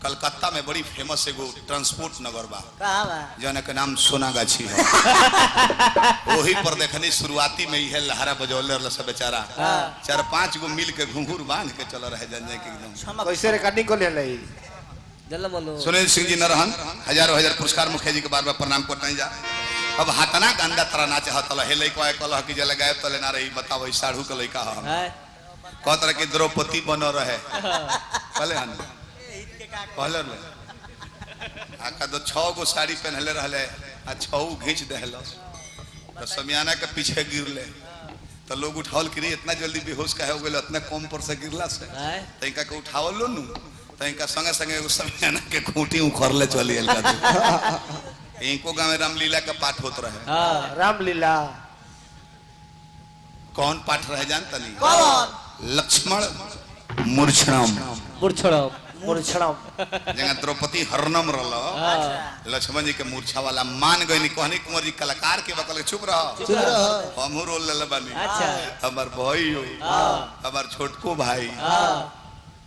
कलकत्ता में बड़ी फेमस एगो ट्रांसपोर्ट नगर बा जौन के नाम सोनागाछी है। वही पर देखनी शुरुआती में यह लहरा बजौले रहा सब बेचारा 4-5 गो मिल के घुंघरू बांध के चल रहे जंजय के एकदम कैसे रिकॉर्डिंग को ले लई सुनील सिंह जी नरहन हजारों हजार पुरस्कार मुखिया जी के बार बार प्रणाम करते जा। अब हाथना गंदा तरह ना चाहत हे लइका कल कि जे लगाए तले ना रही बताओ साढ़ू के लइका हम कह तरह की द्रौपदी बन रहे कहले हन कहले आका तो 6 गो साड़ी पहनले रहले आ 6 घींच देहलस तो समियाना के पीछे गिरले तो लोग उठावल कि इतना जल्दी बेहोश काहे हो गेल इतना कम पर से गिरला से तइका के उठावल लो नु तइका संगे संगे उस समियाना के खूंटी उखड़ले चली एल का इनको गांव में रामलीला का पाठ होत रहे। हां रामलीला कौन पाठ रहे जानता नहीं कौन लक्ष्मण मूर्छणम मूर्छणम मूर्छणम जगह द्रौपदी हरणम रहल लक्ष्मण जी के मूर्छा वाला मान गई कहनी कुंवर जी कलाकार के बकल चुप रहो हमहू रोल ले बानी हमर भाई हो हमर छोटको भाई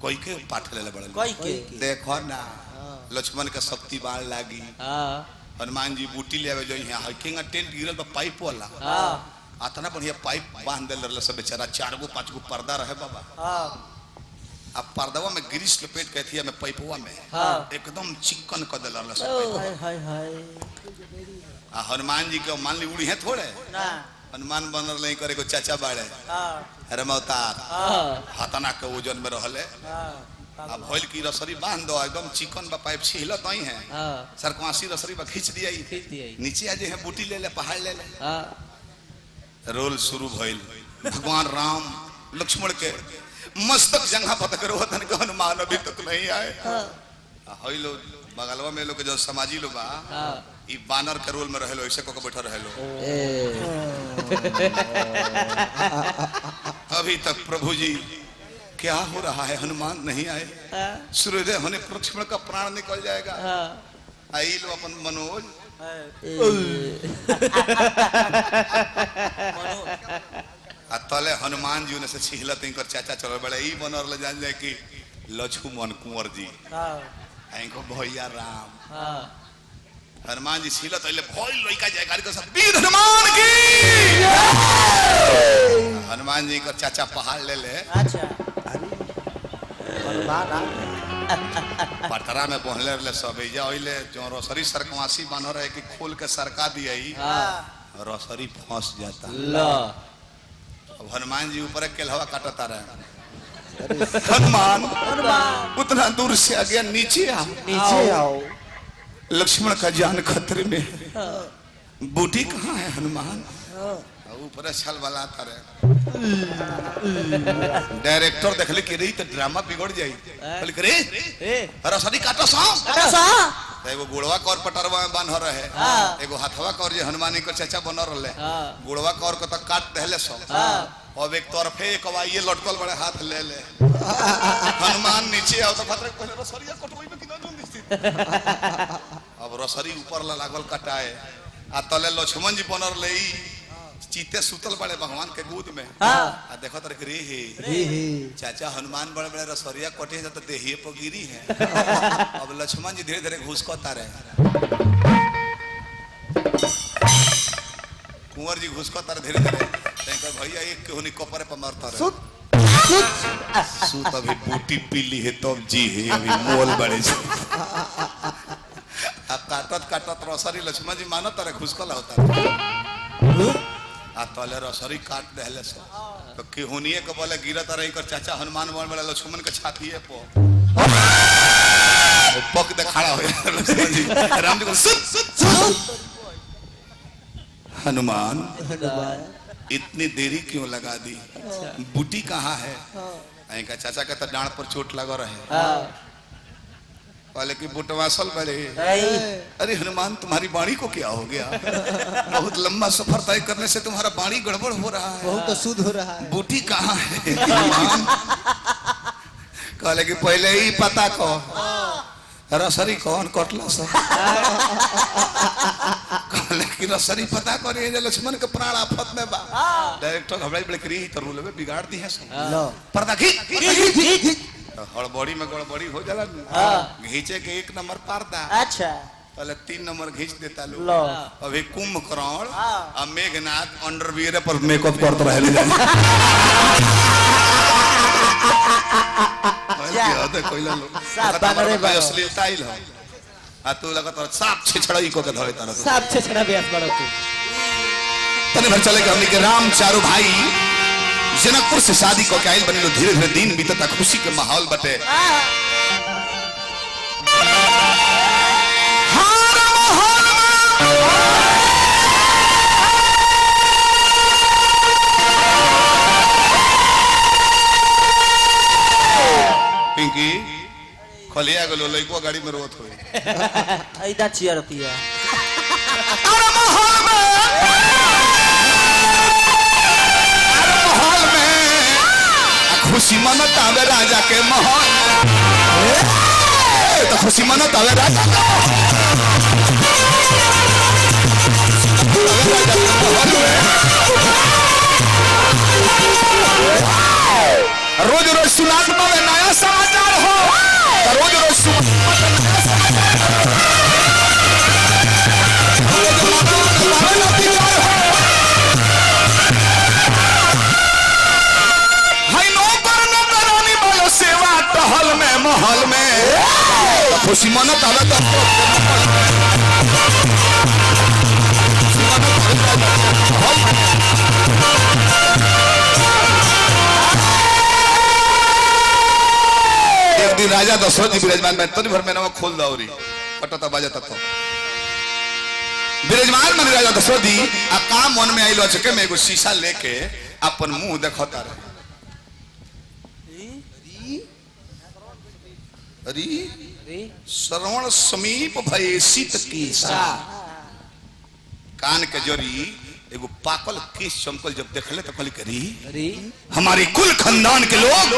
कोई के पाठ ले बड़े कोई के देखो ना लक्ष्मण के शक्ति बाण लागी हनुमान जी बूटी ले आवे जो यहां हाइकिंग टेंट गिरल बा पाइप वाला इतना बढ़िया पाइप बांध देल रहल सब बेचारा 4 गो 5 गो पर्दा रहे बाबा अब पर्दवा में ग्रीस लपेट के थी में पाइपवा में एकदम चिकन कर देल रहल सब हाय हाय आ हनुमान जी के मान ली उड़ी है थोड़े ना हनुमान बनर नहीं करे को चाचा बाड़े अरे अवतार हतना के वजन में रहले अब होइल की रसरी बांध दो एकदम चिकन बा पाइप छिलत नहीं है सरकवासी रसरी बा खींच दिया नीचे आ जे है बूटी ले ले पहाड़ ले ले रोल शुरू भइल भगवान राम लक्ष्मण के मस्तक जंघा पटक रोहतन के हनुमान अभी तक नहीं आए होइल बगलवा में लोग जो समाजी लोग बा ई बानर के रोल में रहलो ऐसे को बैठा रहलो अभी तक प्रभु जी क्या हो रहा है हनुमान नहीं आए सूर्योदय होने लक्ष्मण का प्राण निकल जाएगा आई लो अपन मनोज तले हनुमान जी ने से छिहलत इनकर चाचा चल बड़े ई बनर ले जान जाए कि लक्ष्मण कुंवर जी इनको भैया राम हनुमान जी छिलत अइले भोल लइका जयकार के सब वीर हनुमान की हनुमान जी का चाचा पहाड़ ले ले अच्छा पटरा में पहले ले सब जा ओइले जो रसरी सरकवासी बन रहे कि खोल के सरका दियई रसरी फंस जाता ला अब हनुमान जी ऊपर केलहवा काटता रहे हनुमान उतना दूर से आ गया नीचे आओ लक्ष्मण का जान खतरे में बूटी कहाँ है हनुमान ऊपर छल वाला डायरेक्टर देखले कि रही तो ड्रामा बिगड़ जाई बोले रे रसरी काटो सा एगो गुड़वा कौर पटरवा में बांध रहे एगो हथवा कौर जे हनुमान के चाचा बन रहले गुड़वा कौर को तो काट देले सब अब एक तरफे एक ये लटकल बड़े हाथ ले ले हनुमान नीचे आओ तो खतरे पहले रसरिया कटोई में किना दूं दिसती अब रसरी ऊपर ला लागल कटाए आ तले लक्ष्मण जी बनर ले चीते सुतल बड़े भगवान के गोद में आ देखो तर रे हे चाचा हनुमान बड़े बड़े रसरिया कटे तो देहिए पर गिरी है अब लक्ष्मण जी धीरे धीरे घुसकता रहे कुंवर जी घुसकता रहे धीरे धीरे भैया एक केहनी कपड़े पर मरता रहे सूत अभी बूटी पीली है तब जी है अभी मोल बड़े काटत काटत रसरी लक्ष्मण जी मानत रहे घुसकला होता आ तले रसरी काट देले से तो केहुनिए के बोले गिरत रही कर चाचा हनुमान बन वाला लक्ष्मण के छाती है पक दे खड़ा हो लक्ष्मण जी राम जी को सुत हनुमान इतनी देरी क्यों लगा दी बूटी कहाँ है का चाचा का तो डांड पर चोट लगा रहे वाले की बुटवासल बड़े अरे हनुमान तुम्हारी बाणी को क्या हो गया बहुत लंबा सफर तय करने से तुम्हारा बाणी गड़बड़ हो रहा है बहुत अशुद्ध हो रहा है बूटी कहाँ है कहले कि पहले ही पता को रसरी कौन कटला सब कहले कि रसरी पता करे जे लक्ष्मण के प्राण आफत में बा डायरेक्टर घबराई बड़े करी तो रोल में बिगाड़ दी है सब पर्दा खींच हड़बड़ी में गड़बड़ी हो जाला घींचे के 1 नंबर पारदा अच्छा पहले 3 नंबर घींच देता लोग लो अभी कुंभकर्ण और मेघनाथ अंडरवियर पर मेकअप करते रहे साफ बानरे बा असली स्टाइल है आ तू लगत साफ छिछड़ई को के धरे तारा साफ छछना ब्यास बड़ो तू तने भर चले के हमनी के राम चारों भाई जनकपुर से शादी को के आइल बनी लो धीरे धीरे दिन बीतता खुशी के माहौल बटे पिंकी खलिया गलो लइको गाड़ी में रोत होई ऐदा चियरती है अरे महल में खुशी मनतावे राजा के महल तो खुशी मनतावे राजा के रोज रोज सुनात में नया समाचार हो तो रोज रोज सेवा टहल में महल में तो खुशी मनत आवे तो एक दिन राजा दशरथ जी विराजमान में तनी भर में नवा खोल दौरी पटता बाजता तो विराजमान में राजा दशरथ जी आ काम मन में आइलो चके में एगो शीशा लेके अपन मुंह देखता रहे अरे श्रवण समीप भये शीत केसा कान के जरी एगो पाकल केस चमकल जब देखले तो कहली करी हमारे कुल खानदान के लोग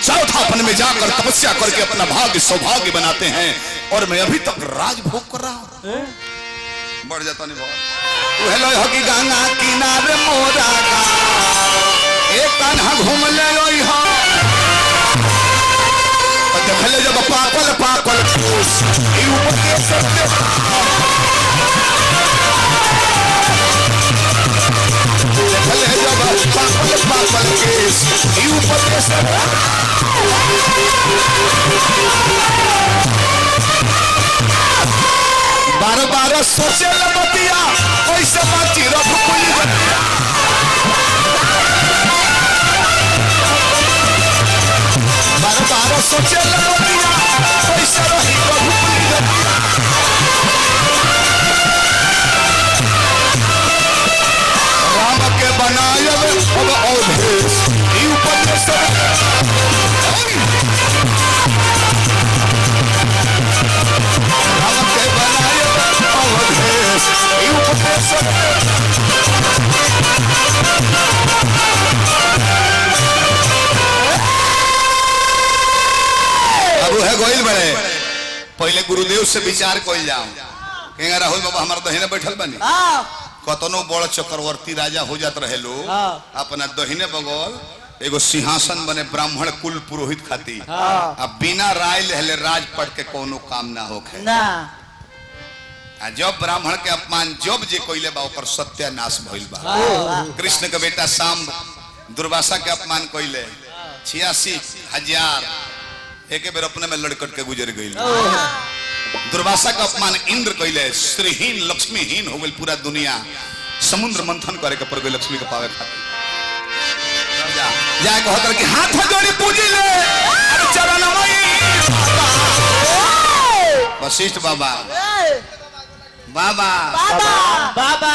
चौथापन में जाकर तपस्या करके अपना भाग्य सौभाग्य बनाते हैं और मैं अभी तक राजभोग कर रहा हूं बढ़ जाता नहीं बहुत हेलो हकी गंगा किनारे मोरा का एक कान्हा घूम ले देखले जब पाकल पाकल ई ऊपर के सत्य देखले जब पाकल पाकल केस ई ऊपर के सत्य बार बार सोचे लबतिया कैसे बाची रघुकुल बतिया बार बार सोचे लबतिया कैसे रही रघुकुल बतिया राम के बनायब अब अवधेश ई उपदेश राम के बनायब अवधेश ई उपदेश अब है गोइल बड़े पहले गुरुदेव से विचार कोइल जाओ कहेंगे राहुल बाबा हमारा दहिने बैठल बनी कतनो बड़ चक्रवर्ती राजा हो जात रहे लोग अपना दहिने बगल एगो सिंहासन बने ब्राह्मण कुल पुरोहित खाती अब बिना राय लहले राजपट के कोनो काम ना होखे ना जब ब्राह्मण के अपमान जब जे कोइले बा ओकर सत्यानाश भइल बा कृष्ण के बेटा शाम दुर्वासा के अपमान कोइले 86,000 एक बेर अपने में लड़कट के गुजर गई दुर्वासा का अपमान इंद्र कैले श्रीहीन लक्ष्मीहीन हो गई पूरा दुनिया समुद्र मंथन करे के पर गई लक्ष्मी के पावे खातिर जाए कहतर कि हाथ जोड़ी पूजी ले अरे चरणमई वशिष्ठ बाबा बाबा बाबा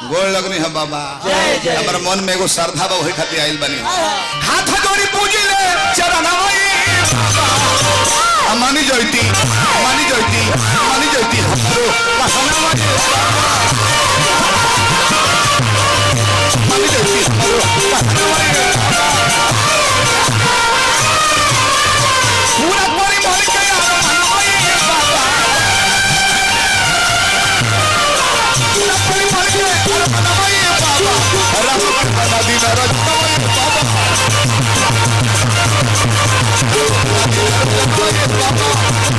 गोड़ लगनी है बाबा हमारे मन में एगो श्रद्धा बा वही खातिर आइल बनी हाथ जोड़ी पूजी ले चरणमई मानी जयती मानी जयती मानी जयती हमरो मानी जयती हमरो पूरा कोरी मोल के मनमई बाबा पूरा कोरी मोल के मनमई बाबा राम नदी में रजमई बाबा बाबा